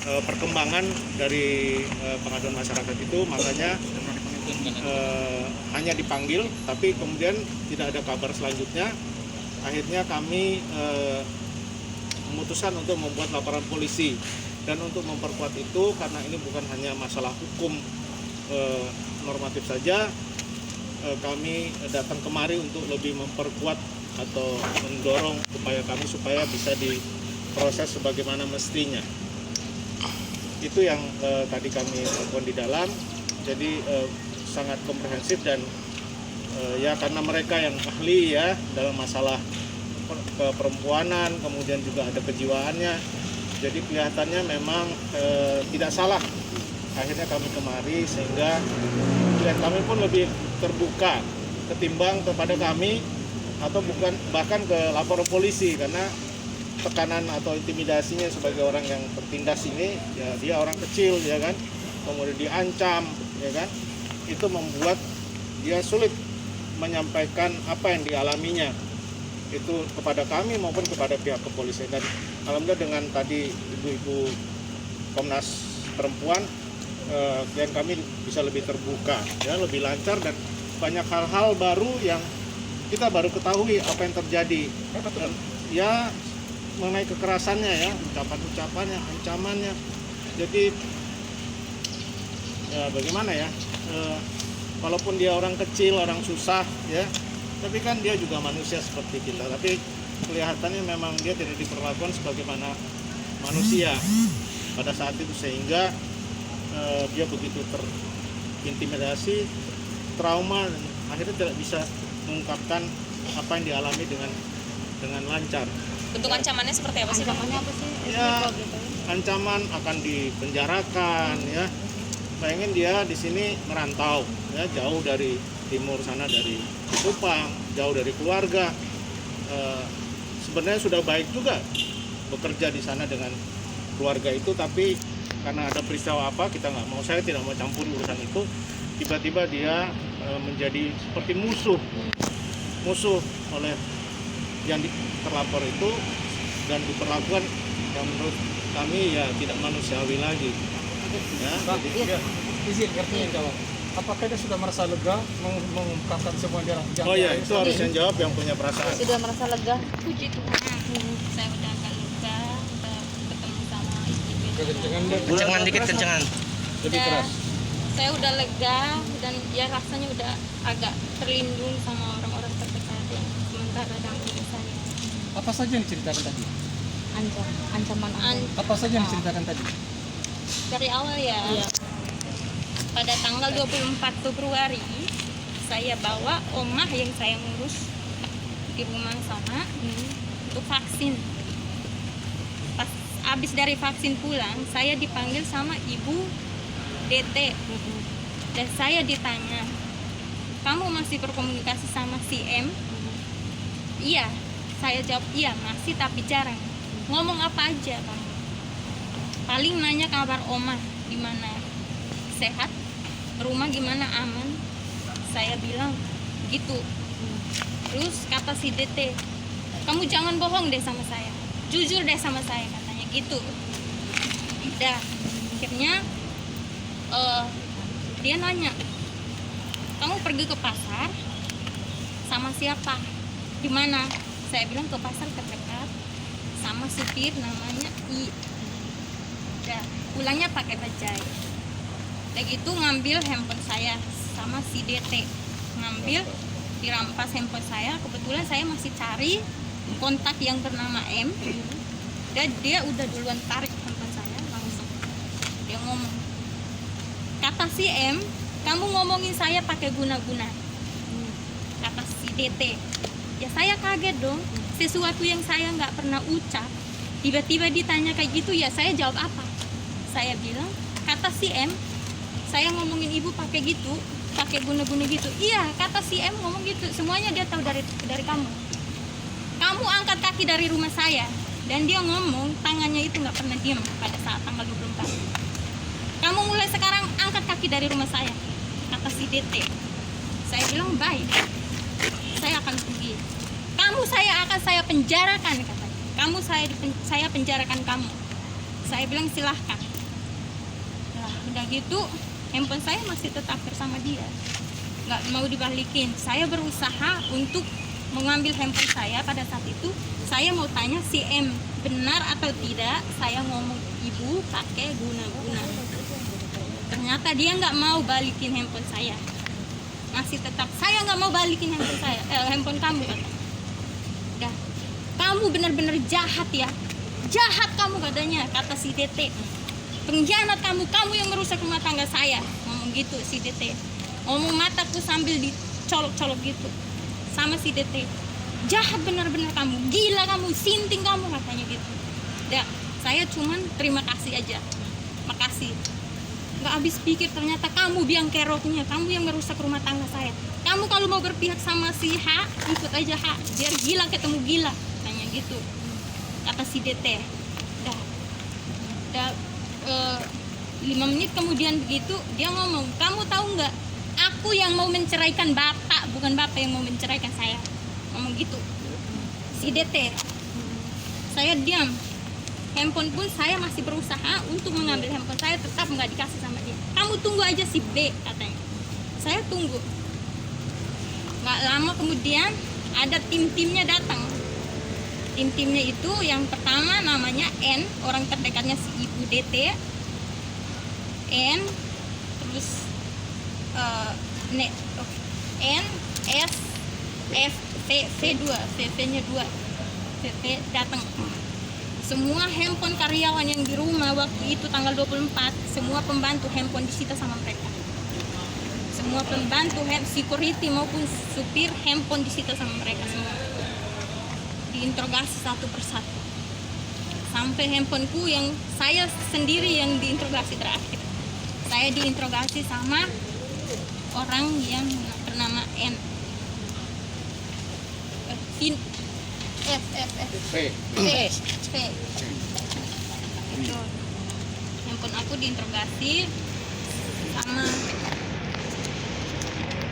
perkembangan dari pengaduan masyarakat itu, makanya hanya dipanggil, tapi kemudian tidak ada kabar selanjutnya. Akhirnya kami memutuskan untuk membuat laporan polisi, dan untuk memperkuat itu karena ini bukan hanya masalah hukum normatif saja, kami datang kemari untuk lebih memperkuat atau mendorong upaya kami supaya bisa diproses sebagaimana mestinya. Itu yang tadi kami lakukan di dalam. Jadi sangat komprehensif, dan ya karena mereka yang ahli ya dalam masalah keperempuanan, kemudian juga ada kejiwaannya, jadi kelihatannya memang tidak salah. Akhirnya kami kemari sehingga klien kami pun lebih terbuka ketimbang kepada kami, atau bukan bahkan ke lapor polisi, karena tekanan atau intimidasinya sebagai orang yang tertindas ini, ya dia orang kecil ya kan, kemudian diancam ya kan, itu membuat dia sulit menyampaikan apa yang dialaminya itu kepada kami maupun kepada pihak kepolisian. Dan alhamdulillah dengan tadi ibu-ibu Komnas Perempuan, klien kami bisa lebih terbuka ya, lebih lancar, dan banyak hal-hal baru yang kita baru ketahui apa yang terjadi. Dan ya mengenai kekerasannya ya, ucapan-ucapannya, ancamannya. Jadi ya bagaimana ya, walaupun dia orang kecil, orang susah ya, tapi kan dia juga manusia seperti kita. Tapi kelihatannya memang dia tidak diperlakukan sebagaimana manusia pada saat itu, sehingga dia begitu terintimidasi, trauma, dan akhirnya tidak bisa mengungkapkan apa yang dialami dengan lancar. Bentuk ancamannya seperti apa sih? Ancamannya apa sih? Ya, ancaman akan dipenjarakan ya. Bayangin dia di sini merantau ya, jauh dari timur sana, dari Kupang, jauh dari keluarga. Sebenarnya sudah baik juga bekerja di sana dengan keluarga itu, tapi karena ada peristiwa apa, kita nggak mau, saya tidak mau campur urusan itu. Tiba-tiba dia menjadi seperti musuh oleh yang terlapor itu, dan diperlakukan yang menurut kami ya tidak manusiawi lagi. Ya, jadi, izin artinya jawab. Apakah dia sudah merasa lega mengungkapkan semua dia? Oh ya, itu harus yang jawab yang punya perasaan. Sudah merasa lega. Puji Tuhan, saya udah agak lega, udah ketemu sama istri. Kencengan dikit, kencengan. Lebih keras. Saya udah lega, dan ya rasanya udah agak terlindung sama orang-orang terdekat yang sementara dampingi saya. Apa saja yang diceritakan tadi? Ancaman Apa saja yang diceritakan tadi? Dari awal ya. Iya. Pada tanggal 24 Februari, saya bawa omah yang saya ngurus di rumah sana untuk vaksin. Pas habis dari vaksin pulang, saya dipanggil sama ibu DT. Dan saya ditanya, kamu masih berkomunikasi sama si M? Iya, saya jawab iya masih, tapi jarang. Ngomong apa aja kamu? Paling nanya kabar omah gimana, sehat, rumah gimana, aman. Saya bilang gitu. Terus kata si DT, kamu jangan bohong deh sama saya, jujur deh sama saya, katanya gitu. Udah, akhirnya dia nanya, kamu pergi ke pasar sama siapa, di mana? Saya bilang ke pasar terdekat sama supir namanya I. Udah, pulangnya pakai bajai. Udah gitu ngambil handphone saya sama si DT, ngambil, dirampas handphone saya. Kebetulan saya masih cari kontak yang bernama M, dan dia udah duluan tarik handphone saya langsung. Dia ngomong, kata si M, kamu ngomongin saya pakai guna-guna. Kata si DT, ya saya kaget dong, sesuatu yang saya nggak pernah ucap tiba-tiba ditanya kayak gitu, ya saya jawab apa? Saya bilang, kata si M, saya ngomongin ibu pakai gitu, pakai guna-guna gitu. Iya, kata si M ngomong gitu, semuanya dia tahu dari kamu. Kamu angkat kaki dari rumah saya, dan dia ngomong tangannya itu nggak pernah diam pada saat tanggal 24. Kamu mulai sekarang angkat kaki dari rumah saya, kata si DT. Saya bilang baik, saya akan pergi. Kamu akan saya penjarakan, katanya. Saya penjarakan kamu. Saya bilang silahkan. Nah, udah gitu handphone saya masih tetap bersama dia, nggak mau dibalikin. Saya berusaha untuk mengambil handphone saya. Pada saat itu saya mau tanya si M benar atau tidak saya ngomong ibu pakai guna-guna. Ternyata dia nggak mau balikin handphone saya, masih tetap saya nggak mau balikin handphone saya, handphone kamu katanya. Dah, kamu benar-benar jahat ya, jahat kamu katanya, kata si DT. Pengkhianat kamu yang merusak rumah tangga saya, ngomong gitu si DT. Ngomong mataku sambil dicolok-colok gitu sama si DT. Jahat benar-benar kamu, gila kamu, sinting kamu, katanya gitu. Dah, saya cuman terima kasih aja, makasih. Nggak habis pikir ternyata kamu biang keroknya, kamu yang merusak rumah tangga saya. Kamu kalau mau berpihak sama si H, ikut aja H, biar gila ketemu gila, katanya gitu, kata si DT. Dah 5 menit kemudian begitu dia ngomong, kamu tahu nggak, aku yang mau menceraikan bapak, bukan bapak yang mau menceraikan saya, ngomong gitu si DT. Saya diam, handphone pun saya masih berusaha untuk mengambil handphone saya, tetap nggak dikasih sama dia. Kamu tunggu aja si B, katanya. Saya tunggu, nggak lama kemudian ada tim-timnya datang. Tim-timnya itu yang pertama namanya N, orang terdekatnya si ibu DT. N, terus N, S, F, V2, VV-nya 2. VV datang. Semua handphone karyawan yang di rumah waktu itu tanggal 24, semua pembantu handphone disita sama mereka. Semua pembantu, security maupun supir handphone disita sama mereka semua. Diinterogasi satu persatu. Sampai handphoneku yang saya sendiri yang diinterogasi terakhir. Saya diinterogasi sama orang yang bernama N. F. Itu. Handphone aku diinterogasi sama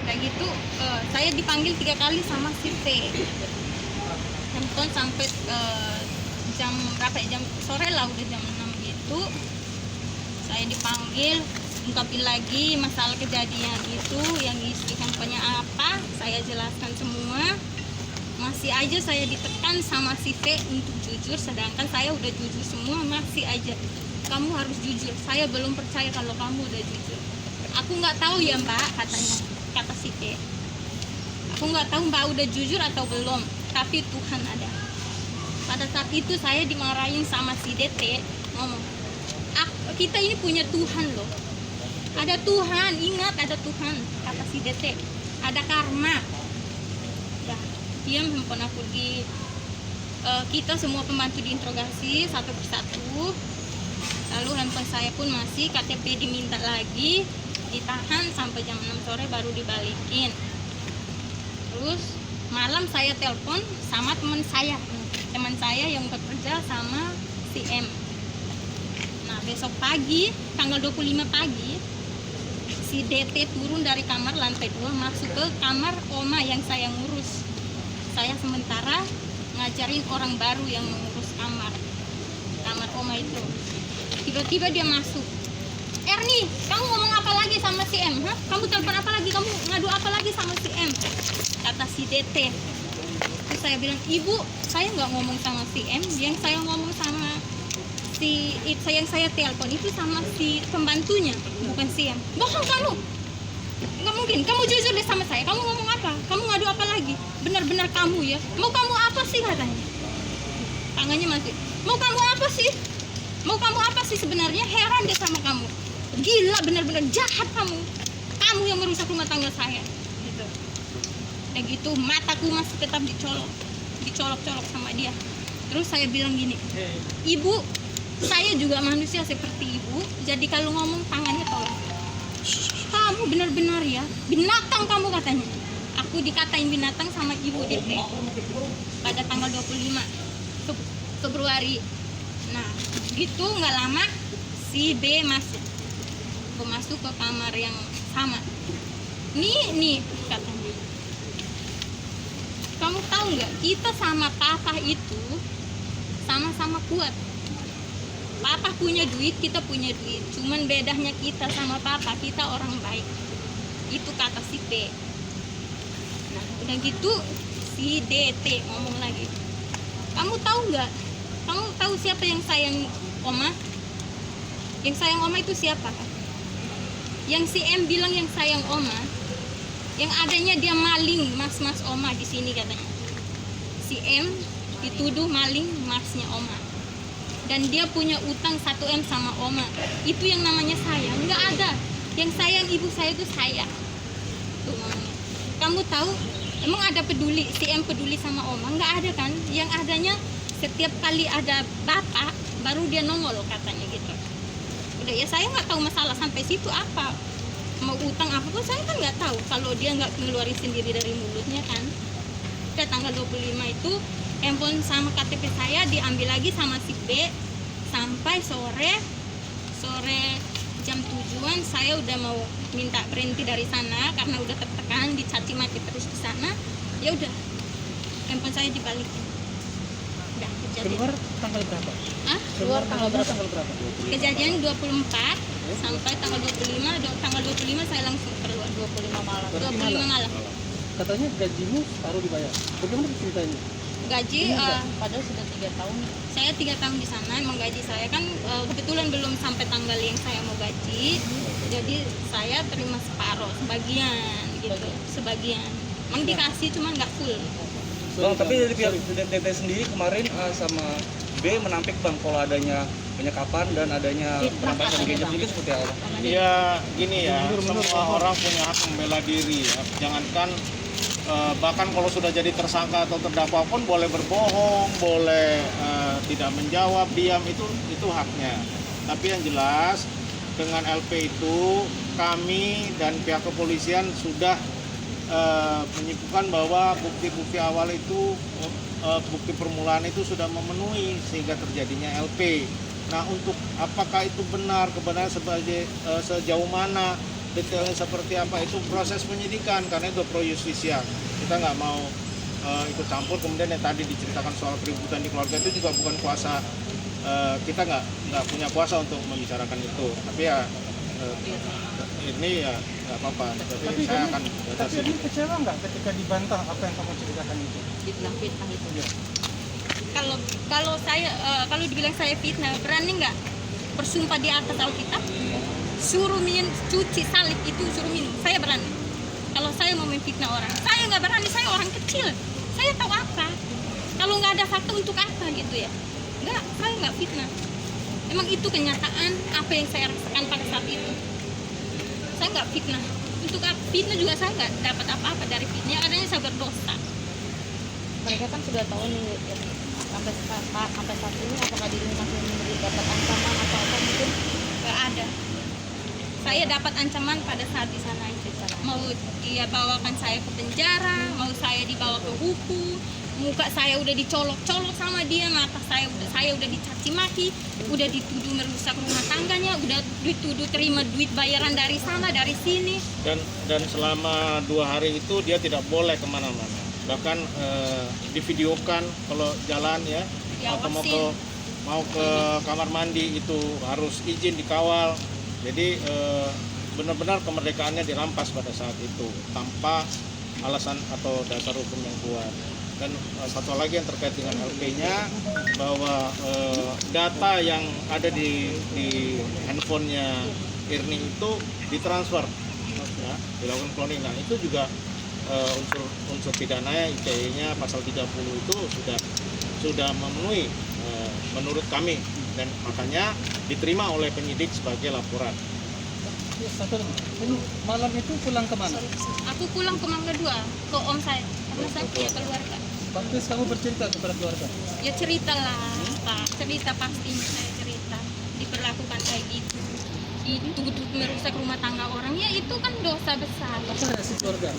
kayak gitu. Saya dipanggil 3 kali sama si V. Handphone sampai jam berapa ya, jam sore lah, udah jam 6 gitu. Saya dipanggil, ungkapin lagi masalah kejadian itu, yang isi handphonenya apa, saya jelaskan semua. Masih aja saya ditekan sama si V untuk jujur, sedangkan saya udah jujur semua, masih aja kamu harus jujur, saya belum percaya kalau kamu udah jujur. Aku nggak tahu ya mbak, katanya, kata si V. Aku nggak tahu mbak udah jujur atau belum, tapi Tuhan ada. Pada saat itu saya dimarahin sama si DT, ngomong, kita ini punya Tuhan loh, ada Tuhan, ingat ada Tuhan, kata si DT, ada karma. Ya, diam handphone aku kita semua pembantu diinterogasi satu persatu. Lalu handphone saya pun masih, KTP diminta lagi, ditahan sampai jam 6 sore baru dibalikin. Terus malam saya telepon sama teman saya yang bekerja sama si M. Nah besok pagi tanggal 25 pagi si DT turun dari kamar lantai 2 masuk ke kamar oma yang saya ngurus. Saya sementara ngajarin orang baru yang mengurus kamar oma itu. Tiba-tiba dia masuk, Erni, kamu ngomong apa lagi sama si M? Hah? Kamu telepon apa lagi? Kamu ngadu apa lagi sama si M? Kata si DT. Terus saya bilang, ibu, saya nggak ngomong sama si M, yang saya ngomong sama yang saya telepon itu sama si pembantunya, bukan si M. Bohong kamu, nggak mungkin. Kamu jujur deh sama saya. Kamu ngomong apa? Kamu ngadu apa lagi? Benar-benar kamu ya. Mau kamu apa sih, katanya? Tangannya masih. Mau kamu apa sih? Mau kamu apa sih sebenarnya? Heran deh sama kamu. Gila, benar-benar jahat kamu. Kamu yang merusak rumah tangga saya. Gitu. Dan gitu mataku masih tetap dicolok-colok sama dia. Terus saya bilang gini, ibu, saya juga manusia seperti ibu. Jadi kalau ngomong tangannya tolong. Kamu benar-benar ya binatang kamu, katanya. Aku dikatain binatang sama ibu DP pada tanggal 25 Februari. Nah gitu nggak lama si B masuk. Aku masuk ke kamar yang sama. Nih katanya, kamu tahu nggak, kita sama papa itu sama-sama kuat. Papa punya duit, kita punya duit. Cuman bedanya kita sama papa, kita orang baik. Itu kata si P. Nah, udah gitu si DT ngomong lagi. Kamu tahu nggak? Kamu tahu siapa yang sayang Oma? Yang sayang Oma itu siapa? Yang si M bilang yang sayang Oma, yang adanya dia maling mas-mas Oma di sini katanya. Si M dituduh maling masnya Oma. Dan dia punya utang 1M sama Oma. Itu yang namanya sayang? Nggak ada. Yang sayang ibu saya itu saya. Tuh ngomongnya. Kamu tahu, emang ada peduli, si M peduli sama Oma? Nggak ada kan? Yang adanya setiap kali ada bapak, baru dia nongol katanya gitu. Udah ya saya nggak tahu masalah sampai situ apa. Mau utang apa pun saya kan nggak tahu. Kalau dia nggak ngeluarin sendiri dari mulutnya kan. Udah tanggal 25 itu handphone sama KTP saya diambil lagi sama si B. Sampai sore jam 7-an saya udah mau minta berhenti dari sana karena udah tertekan, dicaci maki terus di sana. Ya udah, handphone saya dibalikin. Udah kejadian. Keluar tanggal berapa? Hah? Keluar tanggal berapa? Tanggal berapa? Kejadian 24 sampai tanggal 25. Tanggal 25 saya langsung keluar. 25 malam. 25 malam. Katanya gajimu baru dibayar. Bagaimana ceritanya? Gaji Padahal sudah 3 tahun. saya 3 tahun di sana, emang gaji saya kan kebetulan belum sampai tanggal yang saya mau gaji, jadi saya terima sebagian gitu, sebagian. Emang dikasih cuman nggak full. Bang, tapi dari pihak DT sendiri kemarin sama B menampik bang kalau adanya penyekapan dan adanya perampasan gadget itu seperti apa? Ya gini ya, semua orang punya hak membela diri ya. Jangankan bahkan kalau sudah jadi tersangka atau terdakwa pun boleh berbohong, boleh tidak menjawab, diam, itu haknya. Tapi yang jelas dengan LP itu kami dan pihak kepolisian sudah menyimpulkan bahwa bukti-bukti awal itu, bukti permulaan itu sudah memenuhi sehingga terjadinya LP. Nah, untuk apakah itu benar, kebenaran sejauh mana, detailnya seperti apa, itu proses penyidikan karena itu pro justisia. Kita nggak mau ikut campur. Kemudian yang tadi diceritakan soal keributan di keluarga itu juga bukan kuasa, kita nggak punya kuasa untuk membicarakan itu. Tapi ya ini ya nggak apa-apa. Tapi saya akan Tapi batasi. ini kecewa nggak ketika dibantah apa yang kamu ceritakan itu? Dibilang fitnah itu. Kalau dibilang saya fitnah, berani nggak bersumpah di atas Alkitab? Suruh cuci salib itu suruh minum, saya berani. Kalau saya mau memfitnah orang, saya nggak berani, saya orang kecil, saya tahu apa. Kalau nggak ada fakta untuk apa gitu ya? Nggak, saya nggak fitnah. Emang itu kenyataan apa yang saya rasakan pada saat itu. Saya nggak fitnah. Untuk fitnah juga saya nggak dapat apa-apa dari fitnah. Adanya saya berdosa. Mereka kan sudah tahu nih sampai saat ini apakah dirimu masih dapat ancaman atau apa mungkin? Nggak ada. Saya dapat ancaman pada saat di sana itu. Mau dia bawakan saya ke penjara, mau saya dibawa ke hukum, muka saya udah dicolok-colok sama dia, mata saya udah dicaci maki, udah dituduh merusak rumah tangganya, udah dituduh terima duit bayaran dari sana dari sini. Dan selama 2 hari itu dia tidak boleh kemana-mana. Bahkan divideokan kalau jalan ya, atau mau ke kamar mandi itu harus izin dikawal. Jadi benar-benar kemerdekaannya dirampas pada saat itu tanpa alasan atau dasar hukum yang kuat. Dan satu lagi yang terkait dengan LP-nya, bahwa data yang ada di handphonenya Irni itu ditransfer, ya, dilakukan cloning. Nah itu juga unsur pidananya, ITE-nya pasal 30 itu sudah memenuhi menurut kami, dan makanya diterima oleh penyidik sebagai laporan. Ya, satu lagi. Ini malam itu pulang kemana? Aku pulang ke Mangga 2 ke om saya karena saya punya keluarga. Pantes kamu bercerita kepada keluarga. Ya cerita lah, Pak. Cerita pastinya saya cerita. Diperlakukan kayak gitu. Dituduh merusak rumah tangga orang, ya itu kan dosa besar. Apa reaksi keluarga?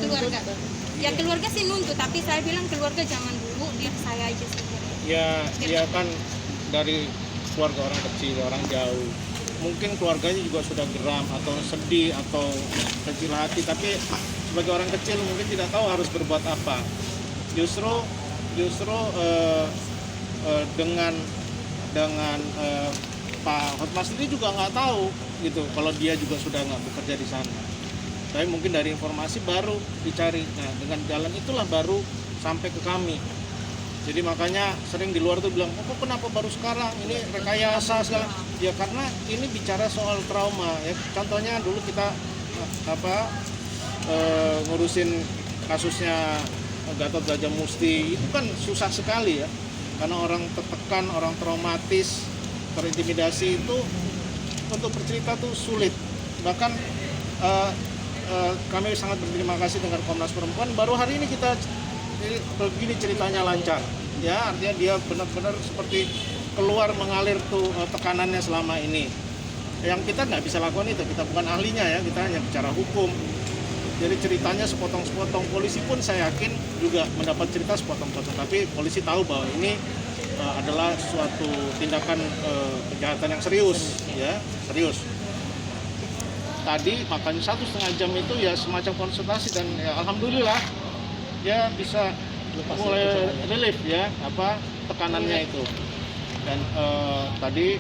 Keluarga. Ya keluarga sih nuntut, tapi saya bilang keluarga jangan dulu, biar saya aja sendiri. Ya dia kan dari keluarga orang kecil, orang jauh. Mungkin keluarganya juga sudah geram atau sedih atau kecil hati, tapi sebagai orang kecil mungkin tidak tahu harus berbuat apa. Justru dengan dengan Pak Hotma sendiri juga nggak tahu gitu kalau dia juga sudah nggak bekerja di sana. Tapi mungkin dari informasi baru dicari. Nah, dengan jalan itulah baru sampai ke kami. Jadi makanya sering di luar tuh bilang, oh kenapa baru sekarang? Ini rekayasa segala. Ya karena ini bicara soal trauma. Ya contohnya dulu kita ngurusin kasusnya Gatot Gajah Musti itu kan susah sekali ya. Karena orang tertekan, orang traumatis, terintimidasi itu untuk bercerita tuh sulit. Bahkan kami sangat berterima kasih dengan Komnas Perempuan. Baru hari ini kita begini ceritanya lancar. Ya, artinya dia benar-benar seperti keluar mengalir tuh tekanannya selama ini. Yang kita nggak bisa lakukan itu, kita bukan ahlinya ya, kita hanya bicara hukum. Jadi ceritanya sepotong-sepotong. Polisi pun saya yakin juga mendapat cerita sepotong-sepotong. Tapi polisi tahu bahwa ini adalah suatu tindakan kejahatan yang serius, ya serius. Tadi makan 1,5 jam itu ya semacam konsultasi dan ya, alhamdulillah ya bisa mulai relief ya tekanannya itu. Dan tadi